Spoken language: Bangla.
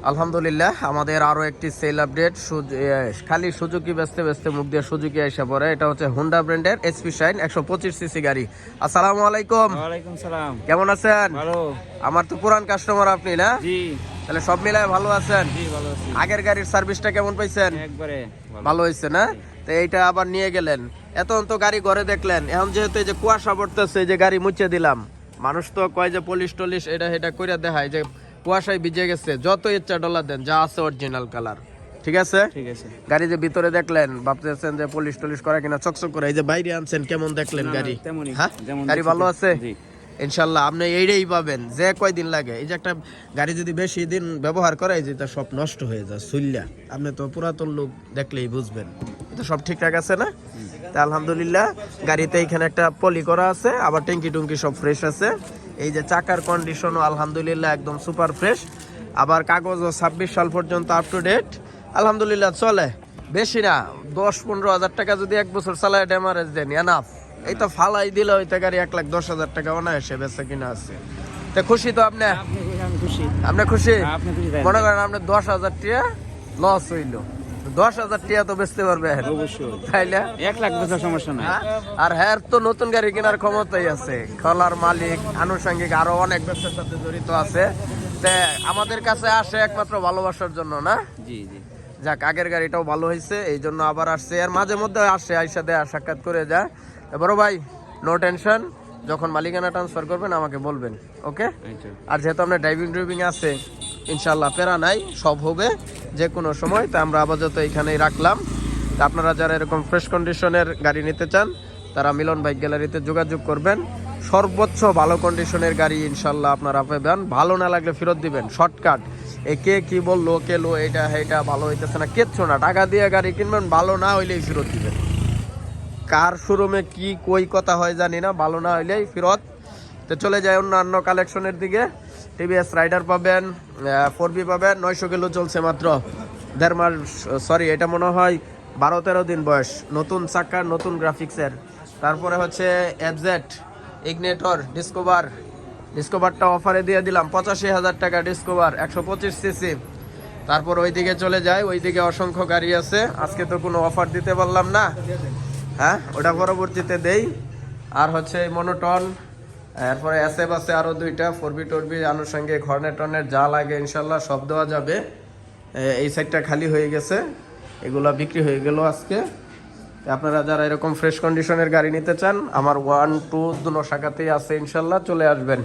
আলহামদুলিল্লাহ আমাদের আরো একটি সেল আপডেট। খালি সুজুকি বেচতে মুখ দিয়ে সুজুকি এসে পড়ে। এটা হচ্ছে হুন্ডা ব্র্যান্ডের এসপি শাইন 125 সিসি গাড়ি। আসসালামু আলাইকুম। ওয়ালাইকুম সালাম। কেমন আছেন? ভালো। আমার তো পুরান কাস্টমার আপনি না? জি। তাহলে সব মিলায় ভালো আছেন? জি ভালো আছি। আগের গাড়ির সার্ভিসটা কেমন পাইছেন? একবারে ভালো হয়েছে না? তো এইটা আবার নিয়ে গেলেন, এত তো গাড়ি ঘরে দেখলেন, এখন যেহেতু এই যে কুয়াশা পড়তেছে, এই যে গাড়ি মুছে দিলাম। মানুষ তো কয় যে পলিশ টলিশ এটা করে দেখায় যে কুয়াশায় ভিজে গেছে, যত ইচ্ছা ডলার দেন, যা আছে অরিজিনাল কালার। ঠিক আছে, ঠিক আছে। গাড়ি যে ভিতরে দেখলেন, ভাবতেছেন যে পলিশ টলিশ করা কিনা, চকচক করে। এই যে বাইরে আনছেন, কেমন দেখলেন গাড়ি? হ্যাঁ, গাড়ি ভালো আছে ইনশাল্লাহ। আপনি এইটাই পাবেন যে কয়দিন লাগে। এই যে একটা গাড়ি যদি বেশি দিন ব্যবহার করে, এই যে তা সব নষ্ট হয়ে যায় সুইল্লা। আপনি তো পুরাতন লোক, দেখলেই বুঝবেন। এটা সব ঠিকঠাক আছে না? তা আলহামদুলিল্লাহ গাড়িতে এখানে একটা পলি করা আছে, আবার ট্যাঙ্কি টুঙ্কি সব ফ্রেশ আছে। এই যে চাকার কন্ডিশনও আলহামদুলিল্লাহ একদম সুপার ফ্রেশ। আবার কাগজও 26 সাল পর্যন্ত আপ টু ডেট। আলহামদুলিল্লাহ চলে, বেশি না, 10-15 হাজার টাকা যদি এক বছর চালায় ড্যামারেজ দেন এনাফ। এই তো ফালাই দিলে ওইটা গাড়ি 1,10,000 টাকা অনায়াসে বেচা কিনা আছে। তা খুশি তো আপনি? আপনি খুশি? মনে করেন আপনি 10,000 টাকা লস হইলো, 10,000 টাকা তো বেচতে পারবেন তাইলে 1 লাখ বেচার সমস্যা নাই। আর হ্যাঁ, তো নতুন গাড়ি কেনার ক্ষমতাই আছে। খলার মালিক, আনুষঙ্গিক আরো অনেক ব্যবসার সাথে জড়িত আছে। তা আমাদের কাছে আসে একমাত্র ভালোবাসার জন্য না? জি জি। যাক, আগের গাড়িটাও ভালো হয়েছে, এই জন্য আবার আসছে। আর মাঝে মধ্যে আসে, আইসা দেয়া সাক্ষাৎ করে যায়। বড় ভাই, নো টেনশন, যখন মালিকানা ট্রান্সফার করবেন আমাকে বলবেন, ওকে? আর যেহেতু আপনার ড্রাইভিং আছে, ইনশাল্লাহ প্যারা নাই, সব হবে যে কোনো সময়। তা আমরা আপাতত এখানেই রাখলাম। তা আপনারা যারা এরকম ফ্রেশ কন্ডিশনের গাড়ি নিতে চান, তারা মিলন বাইক গ্যালারিতে যোগাযোগ করবেন। সর্বোচ্চ ভালো কন্ডিশনের গাড়ি ইনশাল্লাহ আপনারা পাবেন। ভালো না লাগলে ফেরত দিবেন, শর্টকাট। কে কি বললো, কেলো এটা ভালো হইতেছে না, কিচ্ছু না। টাকা দিয়ে গাড়ি কিনবেন, ভালো না হইলেই ফেরত দিবেন। কার শোরুমে কি কই কথা হয় জানি না, ভালো না হইলেই ফেরত। তো চলে যায় অন্যান্য কালেকশনের দিকে। টিভিএস রাইডার পাবেন, 4B পাবেন, 900 কিলো চলছে মাত্র, 1.5 মাস, সরি এটা মনে হয় 12-13 দিন বয়স। নতুন চাকার, নতুন গ্রাফিক্সের। তারপরে হচ্ছে এফজেড, ইগনেটর, ডিসকভারটা অফারে দিয়ে দিলাম 85,000 টাকা ডিসকভার, 125 সিসি। তারপর ওইদিকে চলে যায়, ওইদিকে অসংখ্য গাড়ি আছে, আজকে তো কোনো অফার দিতে পারলাম না। হ্যাঁ, ওটা পরবর্তীতে দেই। আর হচ্ছে মনোটন, এরপরে এসএফ আছে আরো 2টা, 4B টোরবি আনুষঙ্গিক, হর্নেটনের যা লাগে ইনশাল্লাহ সব দেওয়া যাবে। এই সাইডটা খালি হয়ে গেছে, এগুলা বিক্রি হয়ে গেল আজকে। আপনারা যারা এরকম ফ্রেশ কন্ডিশনের গাড়ি নিতে চান, আমার 1-2 দুনো শাখাতেই আছে ইনশাল্লাহ, চলে আসবেন।